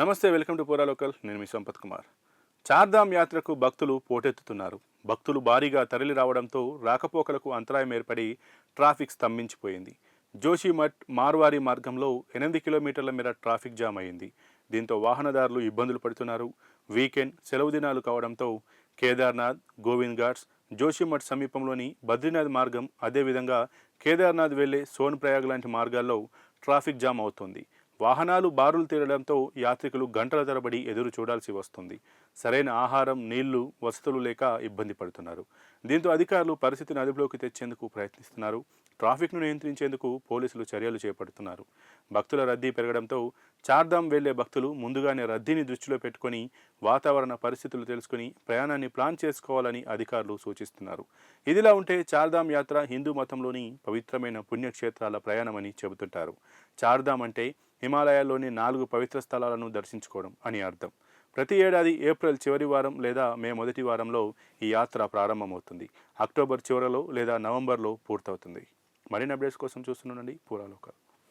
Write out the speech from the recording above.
నమస్తే, welcome to పూరా local. నేను మీ సంపత్ కుమార్. చార్ధామ్ యాత్రకు భక్తులు పోటెత్తుతున్నారు. భక్తులు భారీగా తరలి రావడంతో రాకపోకలకు అంతరాయం ఏర్పడి ట్రాఫిక్ స్తంభించిపోయింది. జోషిమఠ్ మార్వారి మార్గంలో 8 కిలోమీటర్ల మేర ట్రాఫిక్ జామ్ అయింది. దీంతో వాహనదారులు ఇబ్బందులు పడుతున్నారు. వీకెండ్ సెలవు దినాలు కావడంతో కేదార్నాథ్, గోవింద్ ఘాట్స్, జోషిమఠ్ సమీపంలోని బద్రీనాథ్ మార్గం, అదేవిధంగా కేదార్నాథ్ వెళ్లే సోన్ ప్రయాగ్ లాంటి మార్గాల్లో ట్రాఫిక్ జామ్ అవుతుంది. వాహనాలు బారులు తీరడంతో యాత్రికులు గంటల తరబడి ఎదురు చూడాల్సి వస్తుంది. సరైన ఆహారం, నీళ్లు, వసతులు లేక ఇబ్బంది పడుతున్నారు. దీంతో అధికారులు పరిస్థితిని అదుపులోకి తెచ్చేందుకు ప్రయత్నిస్తున్నారు. ట్రాఫిక్ను నియంత్రించేందుకు పోలీసులు చర్యలు చేపడుతున్నారు. భక్తుల రద్దీ పెరగడంతో చార్ధామ్ వెళ్లే భక్తులు ముందుగానే రద్దీని దృష్టిలో పెట్టుకొని వాతావరణ పరిస్థితులు తెలుసుకుని ప్రయాణాన్ని ప్లాన్ చేసుకోవాలని అధికారులు సూచిస్తున్నారు. ఇదిలా ఉంటే చార్ధామ్ యాత్ర హిందూ మతంలోని పవిత్రమైన పుణ్యక్షేత్రాల ప్రయాణమని చెబుతుంటారు. చార్ధామ్ అంటే హిమాలయాల్లోని 4 పవిత్ర స్థలాలను దర్శించుకోవడం అని అర్థం. ప్రతి ఏడాది ఏప్రిల్ చివరి వారం లేదా మే మొదటి వారంలో ఈ యాత్ర ప్రారంభమవుతుంది. అక్టోబర్ చివరలో లేదా నవంబర్లో పూర్తవుతుంది. మరిన్ని అప్డేట్స్ కోసం చూస్తుండండి పూరా లోకల్.